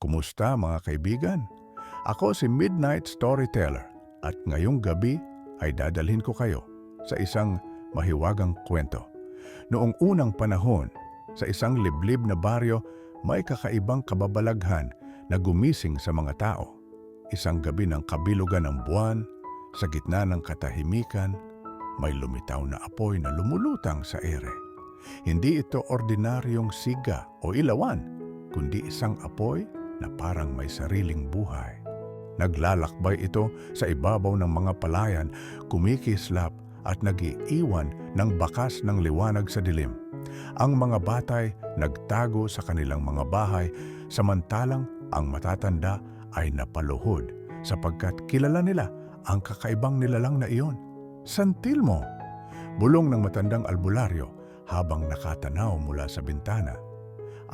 Kumusta mga kaibigan? Ako si Midnight Storyteller at ngayong gabi ay dadalhin ko kayo sa isang mahiwagang kwento. Noong unang panahon, sa isang liblib na baryo, may kakaibang kababalaghan na gumising sa mga tao. Isang gabi ng kabilugan ng buwan, sa gitna ng katahimikan, may lumitaw na apoy na lumulutang sa ere. Hindi ito ordinaryong siga o ilawan, kundi isang apoy na parang may sariling buhay. Naglalakbay ito sa ibabaw ng mga palayan, kumikislap at nag-iiwan ng bakas ng liwanag sa dilim. Ang mga batay nagtago sa kanilang mga bahay, samantalang ang matatanda ay napaluhod sapagkat kilala nila ang kakaibang nilalang na iyon. Santilmo, bulong ng matandang albularyo habang nakatanaw mula sa bintana.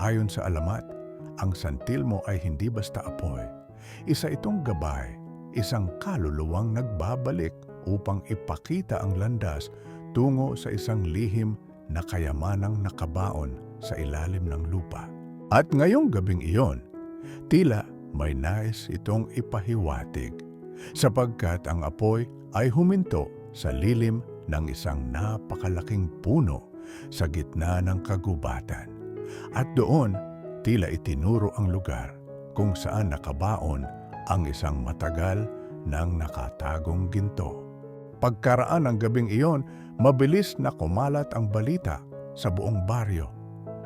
Ayon sa alamat, ang santilmo ay hindi basta apoy. Isa itong gabay, isang kaluluwang nagbabalik upang ipakita ang landas tungo sa isang lihim na kayamanang nakabaon sa ilalim ng lupa. At ngayong gabing iyon, tila may nais itong ipahiwatig, sapagkat ang apoy ay huminto sa lilim ng isang napakalaking puno sa gitna ng kagubatan. At doon, tila itinuro ang lugar kung saan nakabaon ang isang matagal ng nakatagong ginto. Pagkaraan ng gabing iyon, mabilis na kumalat ang balita sa buong baryo.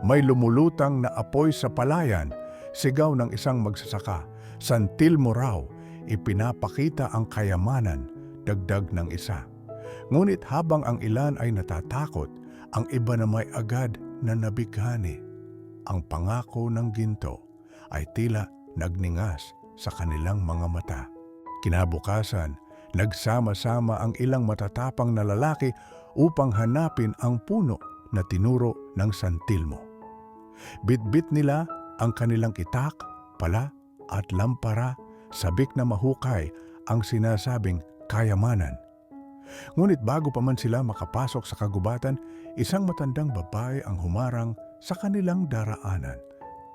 May lumulutang na apoy sa palayan, sigaw ng isang magsasaka. Santilmo raw, ipinapakita ang kayamanan, dagdag ng isa. Ngunit habang ang ilan ay natatakot, ang iba na may agad na nabighani. Ang pangako ng ginto ay tila nagningas sa kanilang mga mata. Kinabukasan, nagsama-sama ang ilang matatapang na lalaki upang hanapin ang puno na tinuro ng santilmo. Bitbit nila ang kanilang itak, pala at lampara, sabik na mahukay ang sinasabing kayamanan. Ngunit bago pa man sila makapasok sa kagubatan, isang matandang babae ang humarang sa kanilang daraanan.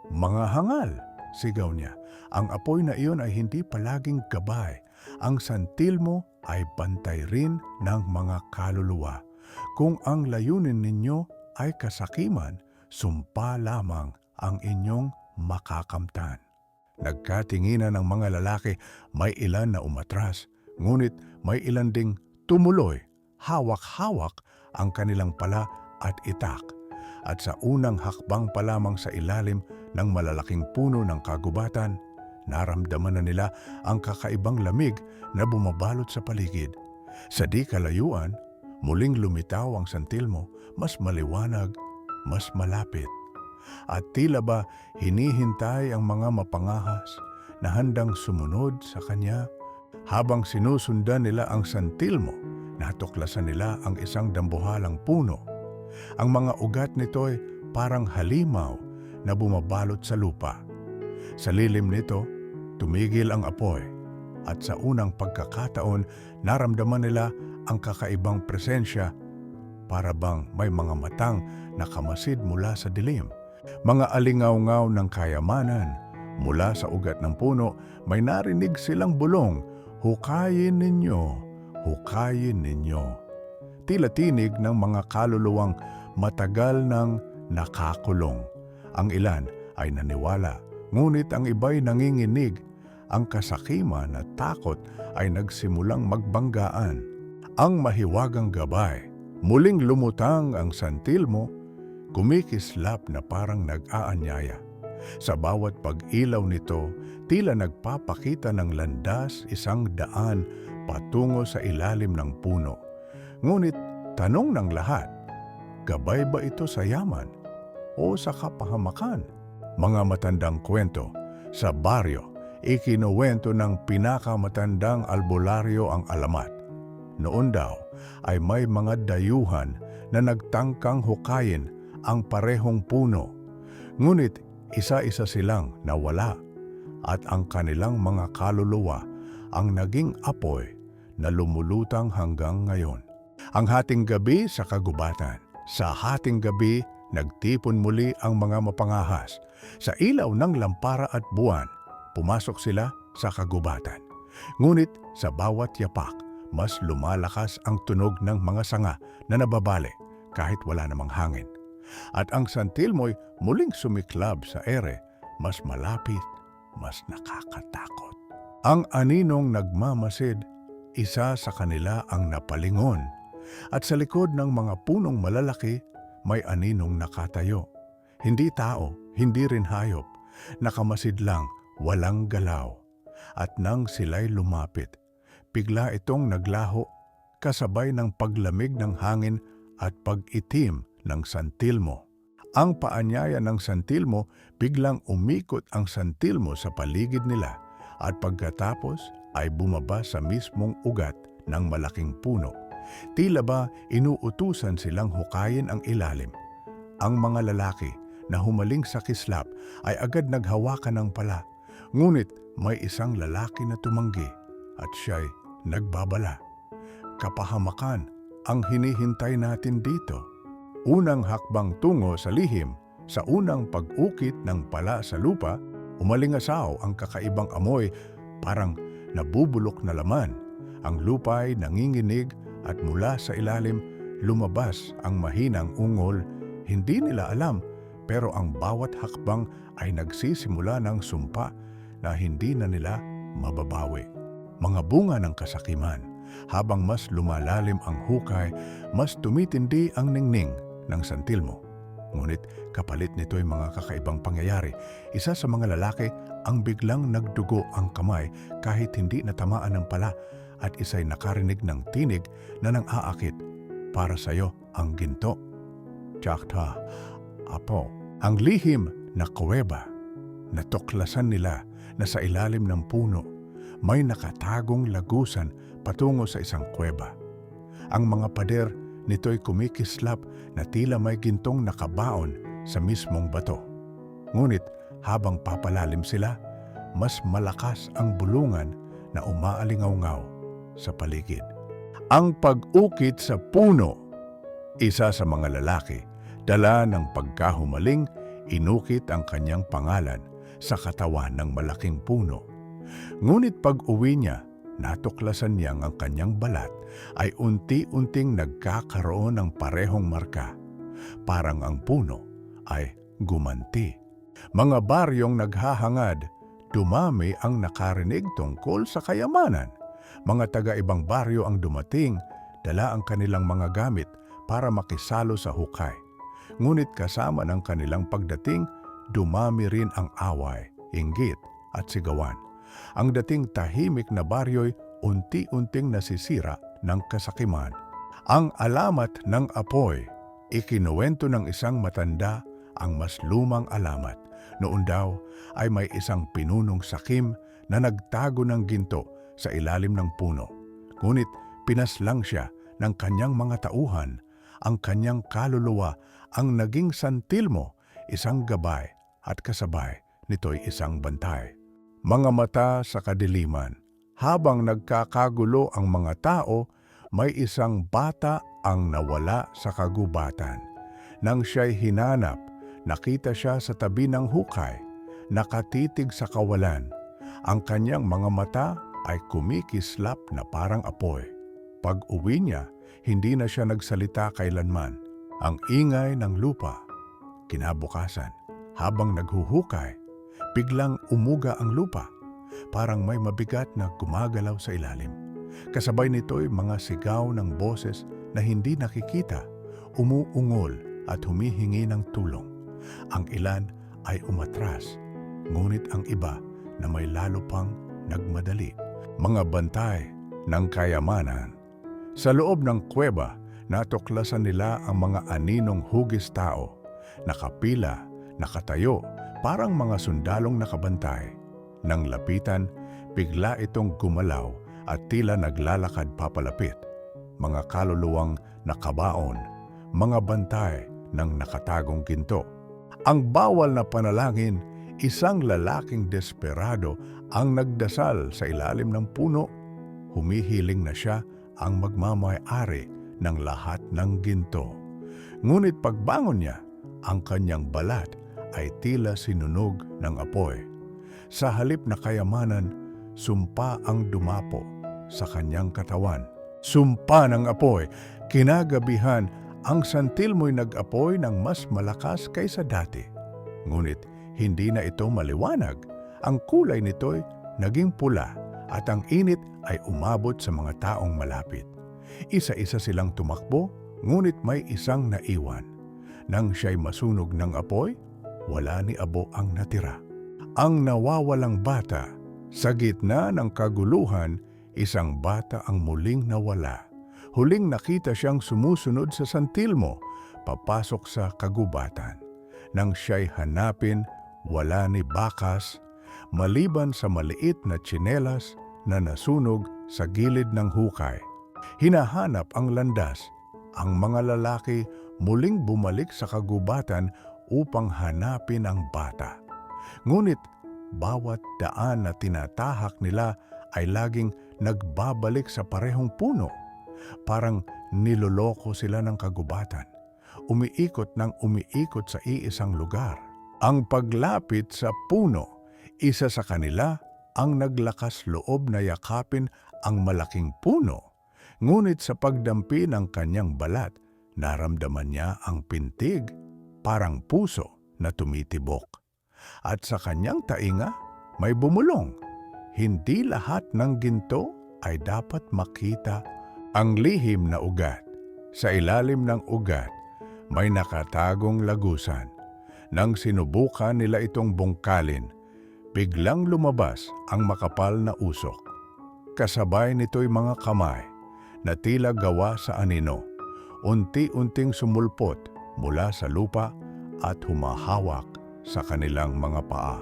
"Mga hangal!" sigaw niya. "Ang apoy na iyon ay hindi palaging gabay. Ang santilmo ay bantay rin ng mga kaluluwa. Kung ang layunin ninyo ay kasakiman, sumpa lamang ang inyong makakamtan." Nagkatinginan ng mga lalaki, may ilan na umatras, ngunit may ilan ding tumuloy, hawak-hawak ang kanilang pala at itak. At sa unang hakbang pa lamang sa ilalim ng malalaking puno ng kagubatan, naramdaman na nila ang kakaibang lamig na bumabalot sa paligid. Sa di kalayuan, muling lumitaw ang santilmo, mas maliwanag, mas malapit. At tila ba hinihintay ang mga mapangahas na handang sumunod sa kanya. Habang sinusundan nila ang santilmo, natuklasan nila ang isang dambuhalang puno. Ang mga ugat nito'y parang halimaw na bumabalot sa lupa. Sa lilim nito, tumigil ang apoy, at sa unang pagkakataon, naramdaman nila ang kakaibang presensya, para bang may mga matang nakamasid mula sa dilim. Mga alingaw-ngaw ng kayamanan. Mula sa ugat ng puno, may narinig silang bulong, "Hukayin ninyo, hukayin ninyo." Tila tinig ng mga kaluluwang matagal nang nakakulong. Ang ilan ay naniwala, ngunit ang iba'y nanginginig. Ang kasakiman at takot ay nagsimulang magbanggaan. Ang mahiwagang gabay, muling lumutang ang santilmo, kumikislap na parang nag-aanyaya. Sa bawat pag-ilaw nito, tila nagpapakita ng landas, isang daan patungo sa ilalim ng puno. Ngunit tanong ng lahat, gabay ba ito sa yaman o sa kapahamakan? Mga matandang kwento sa baryo, ikinuwento ng pinakamatandang albularyo ang alamat. Noon daw ay may mga dayuhan na nagtangkang hukayin ang parehong puno. Ngunit isa-isa silang nawala, at ang kanilang mga kaluluwa ang naging apoy na lumulutang hanggang ngayon. Ang hating gabi sa kagubatan. Sa hating gabi, nagtipon muli ang mga mapangahas. Sa ilaw ng lampara at buwan, Pumasok sila sa kagubatan. Ngunit sa bawat yapak, mas lumalakas ang tunog ng mga sanga na nababali kahit wala namang hangin. At ang santilmo'y muling sumiklab sa ere, mas malapit, mas nakakatakot. Ang aninong nagmamasid, isa sa kanila ang napalingon. At sa likod ng mga punong malalaki, may aninong nakatayo. Hindi tao, hindi rin hayop. Nakamasid lang, walang galaw. At nang sila'y lumapit, bigla itong naglaho, kasabay ng paglamig ng hangin at pag-itim ng santilmo. Ang paanyaya ng santilmo, biglang umikot ang santilmo sa paligid nila at pagkatapos ay bumaba sa mismong ugat ng malaking puno. Tila ba inuutusan silang hukayin ang ilalim. Ang mga lalaki na humaling sa kislap ay agad naghawakan ng pala. Ngunit may isang lalaki na tumanggi at siya'y nagbabala. Kapahamakan ang hinihintay natin dito. Unang hakbang tungo sa lihim, sa unang pag-ukit ng pala sa lupa, umalingasaw ang kakaibang amoy, parang nabubulok na laman. Ang lupa'y nanginginig at mula sa ilalim lumabas ang mahinang ungol. Hindi nila alam, pero ang bawat hakbang ay nagsisimula ng sumpa na hindi na nila mababawi. Mga bunga ng kasakiman. Habang mas lumalalim ang hukay, mas tumitindi ang ningning ng santilmo. Ngunit kapalit nito'y mga kakaibang pangyayari. Isa sa mga lalaki ang biglang nagdugo ang kamay kahit hindi natamaan ng pala, at isa'y nakarinig ng tinig na nang-aakit, "Para sa'yo ang ginto." Tiyakta, apo, ang lihim na kuweba. Natuklasan nila na sa ilalim ng puno may nakatagong lagusan patungo sa isang kuweba. Ang mga pader nito'y kumikislap na tila may gintong nakabaon sa mismong bato. Ngunit habang papalalim sila, mas malakas ang bulungan na umaalingaw-ngaw sa paligid. Ang pag-ukit sa puno. Isa sa mga lalaki, dala ng pagkahumaling, inukit ang kanyang pangalan sa katawan ng malaking puno. Ngunit pag-uwi niya, natuklasan niyang ang kanyang balat ay unti-unting nagkakaroon ng parehong marka. Parang ang puno ay gumanti. Mga baryong naghahangad, dumami ang nakarinig tungkol sa kayamanan. Mga taga-ibang baryo ang dumating, dala ang kanilang mga gamit para makisalo sa hukay. Ngunit kasama ng kanilang pagdating, dumami rin ang away, inggit at sigawan. Ang dating tahimik na baryo'y unti-unting nasisira ng kasakiman. Ang alamat ng apoy, ikinuwento ng isang matanda ang mas lumang alamat. Noon daw ay may isang pinunong sakim na nagtago ng ginto sa ilalim ng puno. Ngunit pinaslang siya ng kanyang mga tauhan. Ang kanyang kaluluwa ang naging santilmo, isang gabay, at kasabay nito'y isang bantay. Mga mata sa kadiliman. Habang nagkakagulo ang mga tao, may isang bata ang nawala sa kagubatan. Nang siya'y hinanap, nakita siya sa tabi ng hukay, nakatitig sa kawalan. Ang kanyang mga mata ay kumikislap na parang apoy. Pag-uwi niya, hindi na siya nagsalita kailanman. Ang ingay ng lupa. Kinabukasan, habang naghuhukay, biglang umuga ang lupa. Parang may mabigat na gumagalaw sa ilalim. Kasabay nito'y mga sigaw ng boses na hindi nakikita, umuungol at humihingi ng tulong. Ang ilan ay umatras, ngunit ang iba na may lalo pang nagmadali. Mga bantay ng kayamanan. Sa loob ng kuweba, natuklasan nila ang mga aninong hugis tao. Nakapila, nakatayo, parang mga sundalong nakabantay. Nang lapitan, bigla itong gumalaw at tila naglalakad papalapit. Mga kaluluwang nakabaon, mga bantay ng nakatagong ginto. Ang bawal na panalangin, isang lalaking desperado ang nagdasal sa ilalim ng puno. Humihiling na siya ang magmamay-ari ng lahat ng ginto. Ngunit pagbangon niya, ang kanyang balat ay tila sinunog ng apoy. Sa halip na kayamanan, sumpa ang dumapo sa kanyang katawan. Sumpa ng apoy, kinagabihan, ang santil mo'y nag-apoy ng mas malakas kaysa dati. Ngunit hindi na ito maliwanag. Ang kulay nito'y naging pula at ang init ay umabot sa mga taong malapit. Isa-isa silang tumakbo, ngunit may isang naiwan. Nang siya'y masunog ng apoy, wala ni abo ang natira. Ang nawawalang bata, sa gitna ng kaguluhan, isang bata ang muling nawala. Huling nakita siyang sumusunod sa santilmo, papasok sa kagubatan. Nang siya'y hanapin, wala ni bakas, maliban sa maliit na tsinelas na nasunog sa gilid ng hukay. Hinahanap ang landas. Ang mga lalaki muling bumalik sa kagubatan upang hanapin ang bata. Ngunit bawat daan na tinatahak nila ay laging nagbabalik sa parehong puno. Parang niloloko sila ng kagubatan. Umiikot ng umiikot sa iisang lugar. Ang paglapit sa puno, isa sa kanila ang naglakas loob na yakapin ang malaking puno. Ngunit sa pagdampi ng kanyang balat, naramdaman niya ang pintig, parang puso na tumitibok. At sa kanyang tainga, may bumulong. Hindi lahat ng ginto ay dapat makita. Ang lihim na ugat. Sa ilalim ng ugat, may nakatagong lagusan. Nang sinubukan nila itong bungkalin, biglang lumabas ang makapal na usok. Kasabay nito'y mga kamay na tila gawa sa anino, unti-unting sumulpot mula sa lupa at humahawak sa kanilang mga paa.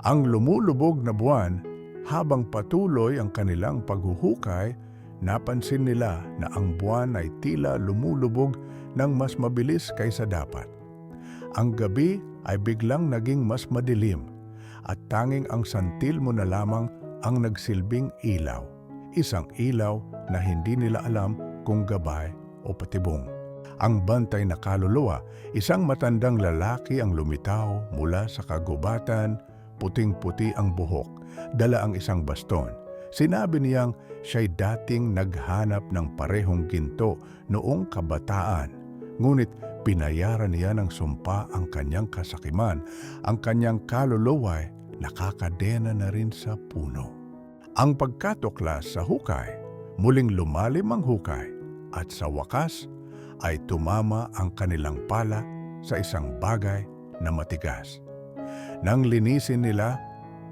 Ang lumulubog na buwan, habang patuloy ang kanilang paghuhukay, napansin nila na ang buwan ay tila lumulubog ng mas mabilis kaysa dapat. Ang gabi ay biglang naging mas madilim at tanging ang santilmo na lamang ang nagsilbing ilaw. Isang ilaw na hindi nila alam kung gabay o patibong. Ang bantay na kaluluwa, isang matandang lalaki ang lumitaw mula sa kagubatan, puting-puti ang buhok, dala ang isang baston. Sinabi niyang siya'y dating naghanap ng parehong ginto noong kabataan. Ngunit pinayaran niya ng sumpa ang kanyang kasakiman. Ang kanyang kaluluwa'y nakakadena na rin sa puno. Ang pagkatuklas sa hukay, muling lumalim ang hukay at sa wakas ay tumama ang kanilang pala sa isang bagay na matigas. Nang linisin nila,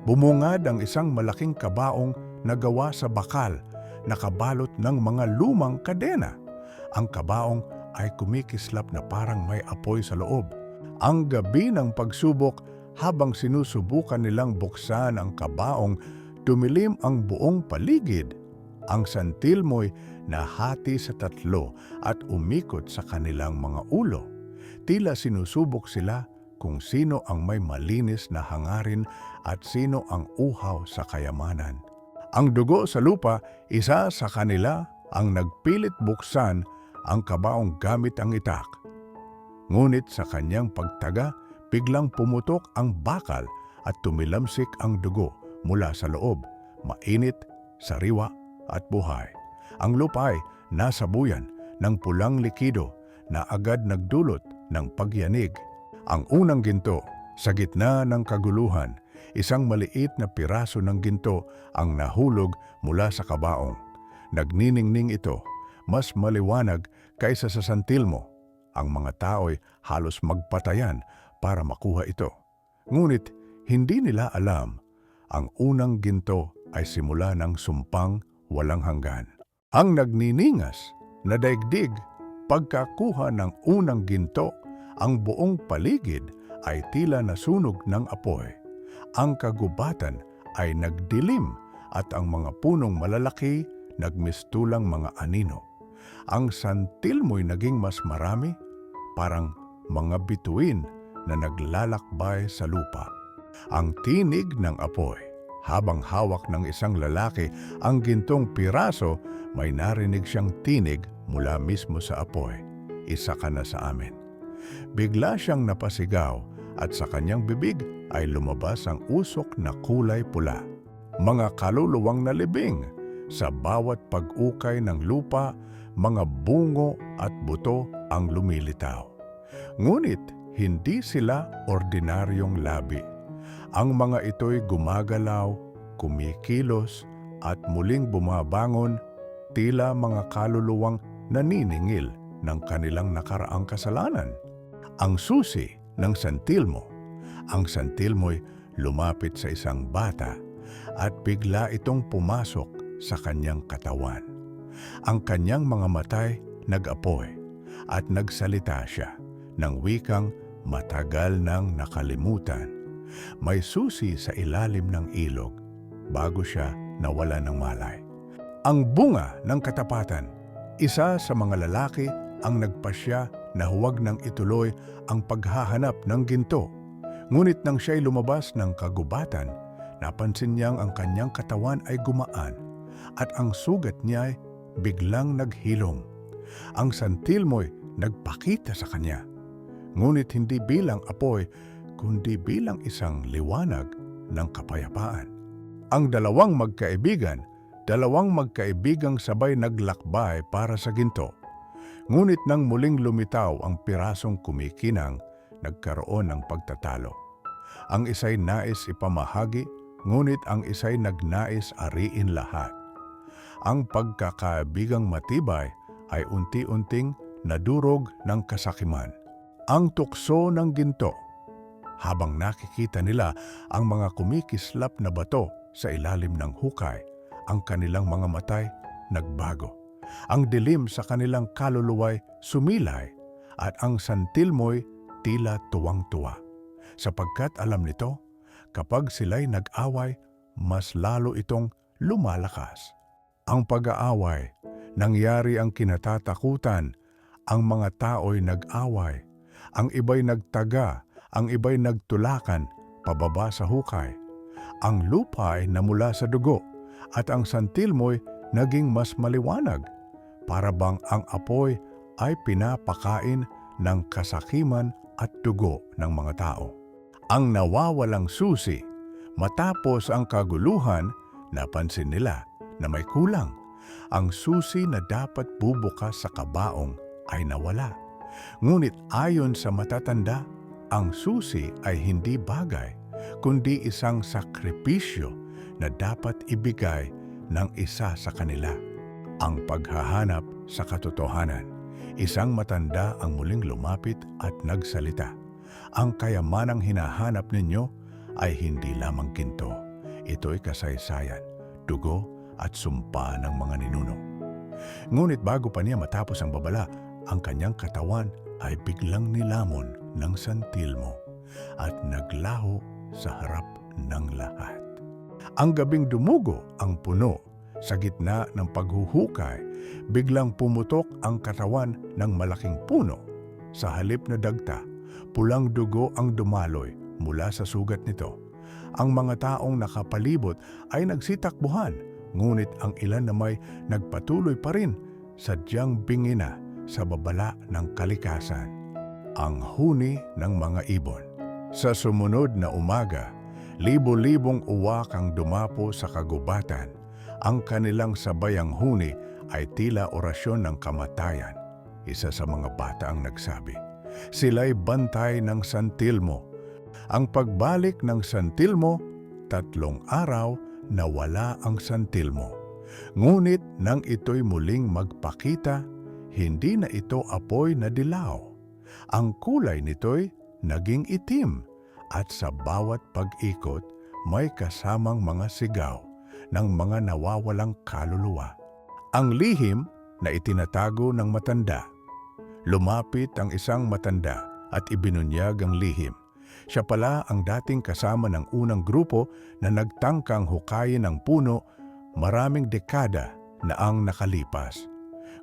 bumungad ang isang malaking kabaong na gawa sa bakal, nakabalot ng mga lumang kadena. Ang kabaong ay kumikislap na parang may apoy sa loob. Ang gabi ng pagsubok, habang sinusubukan nilang buksan ang kabaong, tumilim ang buong paligid. Ang santilmo'y nahati sa tatlo at umikot sa kanilang mga ulo. Tila sinusubok sila kung sino ang may malinis na hangarin at sino ang uhaw sa kayamanan. Ang dugo sa lupa, isa sa kanila ang nagpilit buksan ang kabaong gamit ang itak. Ngunit sa kanyang pagtaga, biglang pumutok ang bakal at tumilamsik ang dugo mula sa loob, mainit, sariwa at buhay. Ang lupa ay nasabuyan ng pulang likido na agad nagdulot ng pagyanig. Ang unang ginto, sa gitna ng kaguluhan, isang maliit na piraso ng ginto ang nahulog mula sa kabaong. Nagniningning ito, mas maliwanag kaysa sa santilmo. Ang mga tao'y halos magpatayan para makuha ito. Ngunit hindi nila alam, ang unang ginto ay simula ng sumpang walang hanggan. Ang nagniningas na daigdig, pagkakuha ng unang ginto, ang buong paligid ay tila nasunog ng apoy. Ang kagubatan ay nagdilim at ang mga punong malalaki nagmistulang mga anino. Ang santilmo'y naging mas marami, parang mga bituin na naglalakbay sa lupa. Ang tinig ng apoy, habang hawak ng isang lalaki ang gintong piraso, may narinig siyang tinig mula mismo sa apoy. Isa ka na sa amin. Bigla siyang napasigaw at sa kanyang bibig ay lumabas ang usok na kulay pula. Mga kaluluwang nalibing sa bawat pag-ukay ng lupa, mga bungo at buto ang lumilitaw. Ngunit hindi sila ordinaryong labi. Ang mga ito'y gumagalaw, kumikilos at muling bumabangon, tila mga kaluluwang naniningil ng kanilang nakaraang kasalanan. Ang susi ng santilmo. Ang santilmo'y lumapit sa isang bata at bigla itong pumasok sa kanyang katawan. Ang kanyang mga matay nag-apoy at nagsalita siya ng wikang matagal nang nakalimutan. May susi sa ilalim ng ilog bago siya nawala ng malay. Ang bunga ng katapatan. Isa sa mga lalaki ang nagpasya na huwag nang ituloy ang paghahanap ng ginto. Ngunit nang siya'y lumabas ng kagubatan, napansin niyang ang kanyang katawan ay gumaan at ang sugat niya'y biglang naghilom. Ang santilmo'y nagpakita sa kanya, ngunit hindi bilang apoy, kundi bilang isang liwanag ng kapayapaan. Ang dalawang magkaibigang sabay naglakbay para sa ginto. Ngunit nang muling lumitaw ang pirasong kumikinang, nagkaroon ng pagtatalo. Ang isa'y nais ipamahagi, ngunit ang isa'y nagnais ariin lahat. Ang pagkakaibigang matibay ay unti-unting nadurog ng kasakiman. Ang tukso ng ginto. Habang nakikita nila ang mga kumikislap na bato sa ilalim ng hukay, ang kanilang mga matay nagbago. Ang dilim sa kanilang kaluluway sumilay at ang santilmo'y tila tuwang-tuwa. Sapagkat alam nito, kapag sila'y nag-away, mas lalo itong lumalakas. Ang pag-aaway, nangyari ang kinatatakutan, ang mga tao'y nag-away, ang iba'y nagtaga, ang iba'y nagtulakan pababa sa hukay. Ang lupa ay namula sa dugo at ang santilmo'y naging mas maliwanag, para bang ang apoy ay pinapakain ng kasakiman at dugo ng mga tao. Ang nawawalang susi. Matapos ang kaguluhan, napansin nila na may kulang. Ang susi na dapat bubukas sa kabaong ay nawala. Ngunit ayon sa matatanda, ang susi ay hindi bagay, kundi isang sakripisyo na dapat ibigay ng isa sa kanila. Ang paghahanap sa katotohanan. Isang matanda ang muling lumapit at nagsalita. Ang kayamanang hinahanap ninyo ay hindi lamang ginto. Ito'y kasaysayan, dugo at sumpa ng mga ninuno. Ngunit bago pa niya matapos ang babala, ang kanyang katawan ay biglang nilamon ng santilmo at naglaho sa harap ng lahat. Ang gabing dumugo ang puno. Sa gitna ng paghuhukay, biglang pumutok ang katawan ng malaking puno. Sa halip na dagta, pulang dugo ang dumaloy mula sa sugat nito. Ang mga taong nakapalibot ay nagsitakbuhan, ngunit ang ilan na may nagpatuloy pa rin, sadyang bingina sa babala ng kalikasan. Ang huni ng mga ibon. Sa sumunod na umaga, libo-libong uwak ang dumapo sa kagubatan. Ang kanilang sabayang huni ay tila orasyon ng kamatayan. Isa sa mga bata ang nagsabi, sila'y bantay ng santilmo. Ang pagbalik ng santilmo, 3 araw na wala ang santilmo. Ngunit nang ito'y muling magpakita, hindi na ito apoy na dilaw. Ang kulay nito'y naging itim at sa bawat pag-ikot may kasamang mga sigaw ng mga nawawalang kaluluwa. Ang lihim na itinatago ng matanda. Lumapit ang isang matanda at ibinunyag ang lihim. Siya pala ang dating kasama ng unang grupo na nagtangkang hukayin ang puno maraming dekada na ang nakalipas.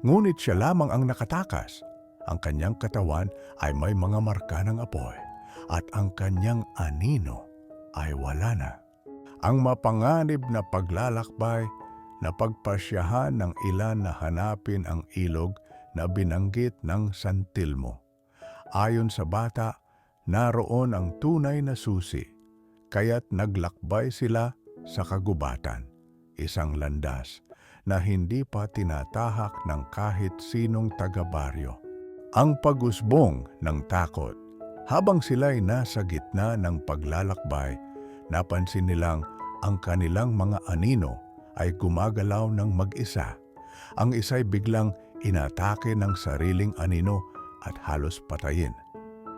Ngunit siya lamang ang nakatakas. Ang kanyang katawan ay may mga marka ng apoy at ang kanyang anino ay wala na. Ang mapanganib na paglalakbay na pagpasyahan ng ilan na hanapin ang ilog na binanggit ng santilmo. Ayon sa bata, naroon ang tunay na susi. kaya't naglakbay sila sa kagubatan, isang landas na hindi pa tinatahak ng kahit sinong taga-baryo. Ang pag-usbong ng takot. Habang sila'y nasa gitna ng paglalakbay, napansin nilang ang kanilang mga anino ay gumagalaw ng mag-isa. Ang isa'y biglang inatake ng sariling anino at halos patayin.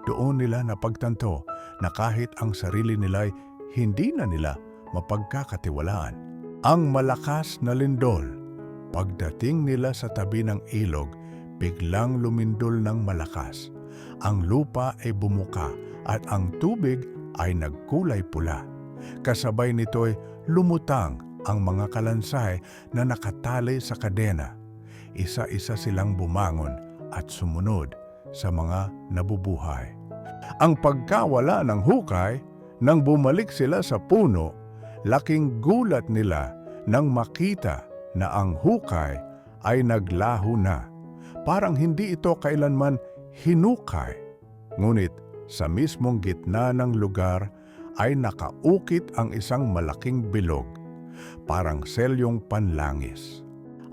Doon nila napagtanto na kahit ang sarili nila'y hindi na nila mapagkakatiwalaan. Ang malakas na lindol. Pagdating nila sa tabi ng ilog, biglang lumindol ng malakas. Ang lupa ay bumuka at ang tubig ay nagkulay pula. Kasabay nito'y lumutang ang mga kalansay na nakatali sa kadena. Isa-isa silang bumangon at sumunod sa mga nabubuhay. Ang pagkawala ng hukay, nang bumalik sila sa puno, laking gulat nila nang makita na ang hukay ay naglaho na. Parang hindi ito kailanman hinukay. Ngunit sa mismong gitna ng lugar ay nakaukit ang isang malaking bilog, parang selyong panlangis.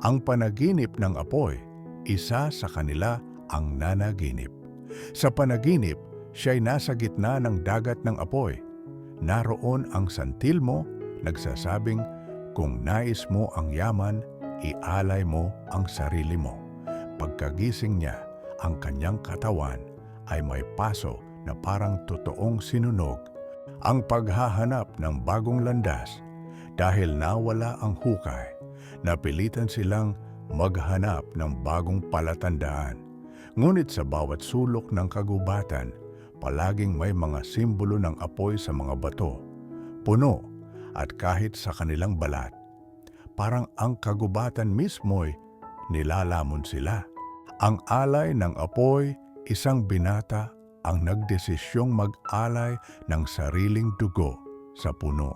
Ang panaginip ng apoy, isa sa kanila ang nanaginip. Sa panaginip, siya'y nasa gitna ng dagat ng apoy. Naroon ang santilmo, nagsasabing, kung nais mo ang yaman, ialay mo ang sarili mo. Pagkagising niya, ang kanyang katawan ay may paso na parang totoong sinunog. Ang paghahanap ng bagong landas, dahil nawala ang hukay, napilitan silang maghanap ng bagong palatandaan. Ngunit sa bawat sulok ng kagubatan, palaging may mga simbolo ng apoy sa mga bato, puno at kahit sa kanilang balat. Parang ang kagubatan mismo'y nilalamon sila. Ang alay ng apoy, isang binata ang nagdesisyong mag-alay ng sariling dugo sa puno.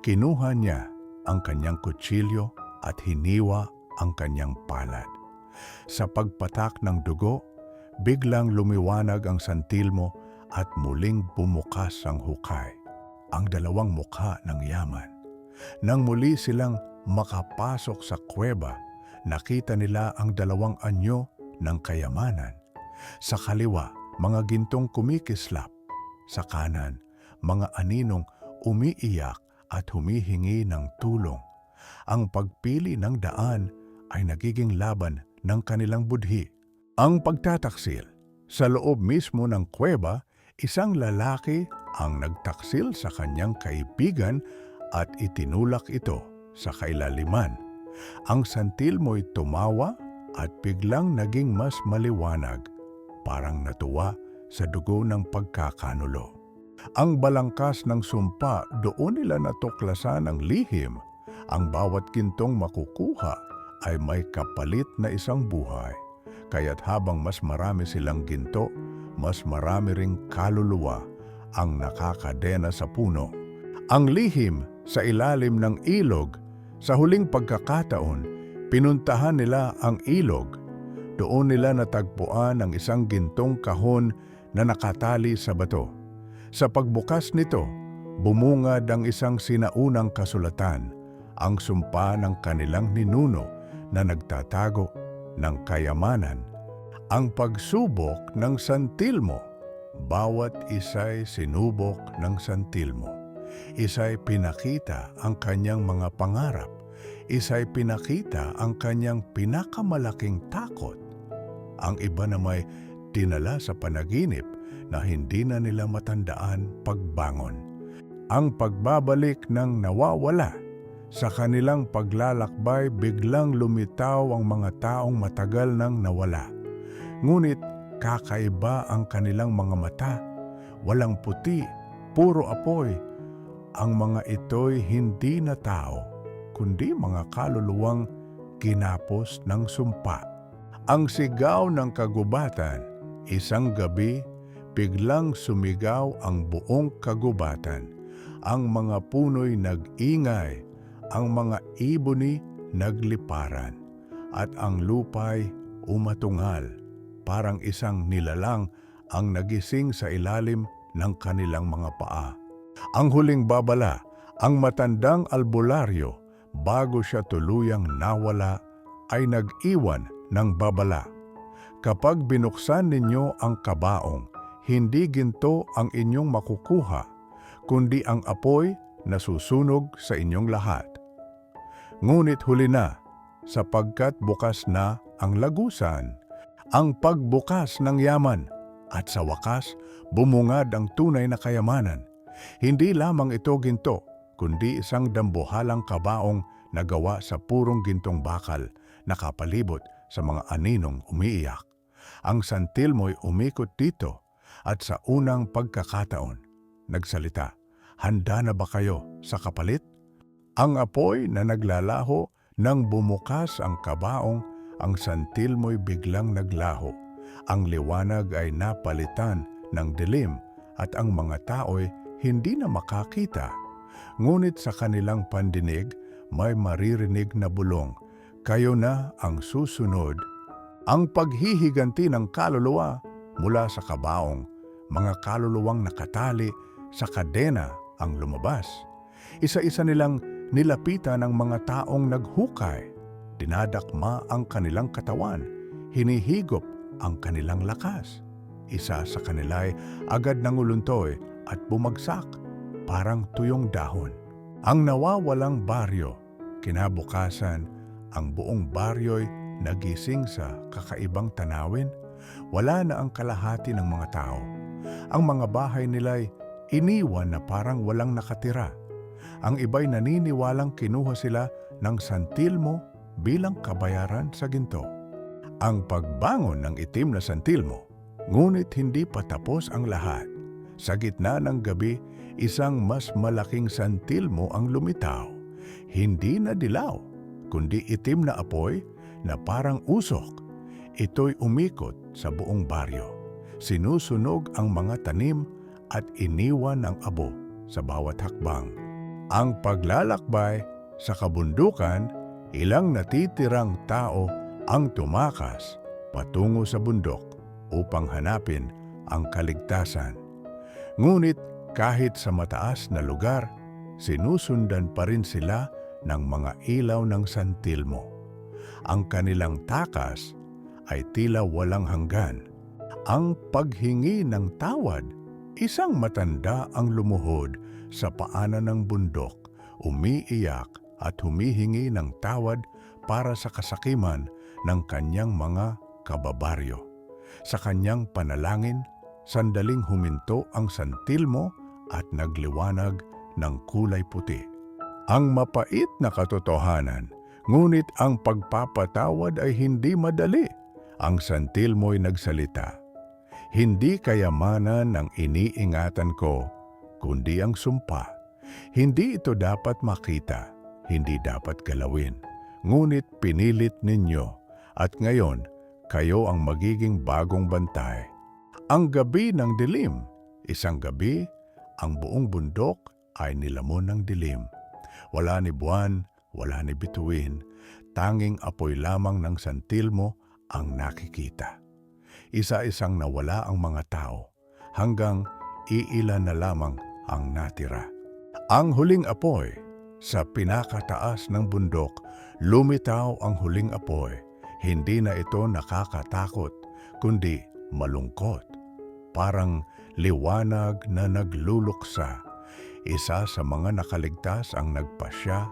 Kinuha niya ang kanyang kutsilyo at hiniwa ang kanyang palad. Sa pagpatak ng dugo, biglang lumiwanag ang santilmo at muling bumukas ang hukay, ang dalawang mukha ng yaman. Nang muli silang makapasok sa kuweba, nakita nila ang dalawang anyo ng kayamanan. Sa kaliwa, mga gintong kumikislap. Sa kanan, mga aninong umiiyak at humihingi ng tulong. Ang pagpili ng daan ay nagiging laban ng kanilang budhi. Ang pagtataksil. Sa loob mismo ng kuweba, isang lalaki ang nagtaksil sa kanyang kaibigan at itinulak ito sa kailaliman. Ang santilmo'y tumawa at biglang naging mas maliwanag, parang natuwa sa dugo ng pagkakanulo. Ang balangkas ng sumpa, doon nila natuklasan ang lihim. Ang bawat gintong makukuha ay may kapalit na isang buhay. Kaya't habang mas marami silang ginto, mas marami ring kaluluwa ang nakakadena sa puno. Ang lihim sa ilalim ng ilog, sa huling pagkakataon, pinuntahan nila ang ilog. Doon nila natagpuan ang isang gintong kahon na nakatali sa bato. Sa pagbukas nito, bumungad ang isang sinaunang kasulatan, ang sumpa ng kanilang ninuno na nagtatago ng kayamanan. Ang pagsubok ng santilmo, bawat isa'y sinubok ng santilmo. Isa'y pinakita ang kanyang mga pangarap. Isa'y pinakita ang kanyang pinakamalaking takot. Ang iba na may dinala sa panaginip na hindi na nila matandaan pagbangon. Ang pagbabalik ng nawawala. Sa kanilang paglalakbay, biglang lumitaw ang mga taong matagal nang nawala. Ngunit kakaiba ang kanilang mga mata. Walang puti, puro apoy. Ang mga ito'y hindi na tao, kundi mga kaluluwang kinapos ng sumpa. Ang sigaw ng kagubatan, isang gabi, biglang sumigaw ang buong kagubatan. Ang mga puno'y nag-ingay, ang mga iboni nagliparan, at ang lupa'y umatungal, parang isang nilalang ang nagising sa ilalim ng kanilang mga paa. Ang huling babala, ang matandang albularyo, bago siya tuluyang nawala, ay nag-iwan ng babala. Kapag binuksan ninyo ang kabaong, hindi ginto ang inyong makukuha, kundi ang apoy na susunog sa inyong lahat. Ngunit huli na, sapagkat bukas na ang lagusan, ang pagbukas ng yaman, at sa wakas, bumungad ang tunay na kayamanan. Hindi lamang ito ginto, kundi isang dambuhalang kabaong na gawa sa purong gintong bakal, nakapalibot sa mga aninong umiiyak. Ang santil mo'y umikot dito at sa unang pagkakataon, nagsalita, "Handa na ba kayo sa kapalit?" Ang apoy na naglalaho nang bumukas ang kabaong, ang santil mo'y biglang naglaho. Ang liwanag ay napalitan ng dilim at ang mga tao'y hindi na makakita. Ngunit sa kanilang pandinig may maririnig na bulong, "Kayo na ang susunod." Ang paghihiganti ng kaluluwa mula sa kabaong, mga kaluluwang nakatali sa kadena ang lumabas. Isa-isa nilang nilapitan ang mga taong naghukay. Dinadakma ang kanilang katawan, hinihigop ang kanilang lakas. Isa sa kanila'y agad nanguluntoy at bumagsak, parang tuyong dahon. Ang nawawalang baryo, kinabukasan, ang buong baryo'y nagising sa kakaibang tanawin. Wala na ang kalahati ng mga tao. Ang mga bahay nila'y iniwan na parang walang nakatira. Ang iba'y naniniwalang kinuha sila ng santilmo bilang kabayaran sa ginto. Ang pagbangon ng itim na santilmo, ngunit hindi pa tapos ang lahat. Sa gitna ng gabi, isang mas malaking santilmo ang lumitaw. Hindi na dilaw, kundi itim na apoy na parang usok. Ito'y umikot sa buong baryo. Sinusunog ang mga tanim at iniwan ang abo sa bawat hakbang. Ang paglalakbay sa kabundukan, ilang natitirang tao ang tumakas patungo sa bundok upang hanapin ang kaligtasan. Ngunit kahit sa mataas na lugar, sinusundan pa rin sila ng mga ilaw ng santilmo. Ang kanilang takas ay tila walang hanggan. Ang paghingi ng tawad, isang matanda ang lumuhod sa paanan ng bundok, umiiyak at humihingi ng tawad para sa kasakiman ng kanyang mga kababaryo. Sa kanyang panalangin, sandaling huminto ang santilmo at nagliwanag ng kulay puti. Ang mapait na katotohanan, ngunit ang pagpapatawad ay hindi madali. Ang santilmo'y nagsalita, "Hindi kayamanan ang iniingatan ko, kundi ang sumpa. Hindi ito dapat makita, hindi dapat galawin. Ngunit pinilit ninyo, at ngayon, kayo ang magiging bagong bantay." Ang gabi ng dilim, isang gabi, ang buong bundok ay nilamon ng dilim. Wala ni buwan, wala ni bituin, tanging apoy lamang ng santilmo ang nakikita. Isa-isang nawala ang mga tao, hanggang iilan na lamang ang natira. Ang huling apoy, sa pinakataas ng bundok, lumitaw ang huling apoy. Hindi na ito nakakatakot, kundi malungkot. Parang liwanag na nagluluksa. Isa sa mga nakaligtas ang nagpasya,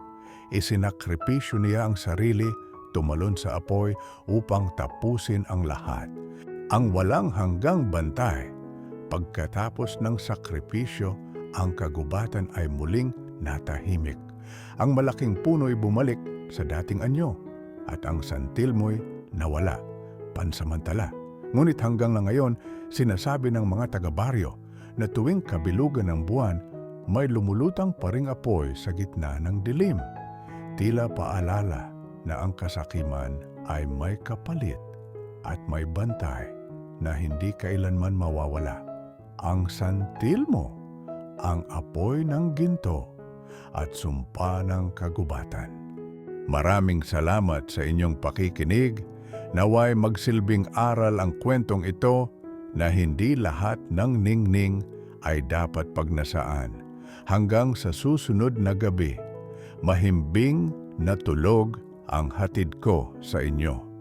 isinakripisyo niya ang sarili, tumalon sa apoy upang tapusin ang lahat. Ang walang hanggang bantay. Pagkatapos ng sakripisyo, ang kagubatan ay muling natahimik. Ang malaking puno'y bumalik sa dating anyo at ang santilmo'y nawala pansamantala. Ngunit hanggang na ngayon, sinasabi ng mga taga-baryo na tuwing kabilugan ng buwan, may lumulutang pa ring apoy sa gitna ng dilim. Tila paalala na ang kasakiman ay may kapalit at may bantay na hindi kailanman mawawala. Ang santilmo, ang apoy ng ginto at sumpa ng kagubatan. Maraming salamat sa inyong pakikinig. Naway magsilbing aral ang kwentong ito na hindi lahat ng ningning ay dapat pagnasaan. Hanggang sa susunod na gabi, mahimbing na tulog ang hatid ko sa inyo.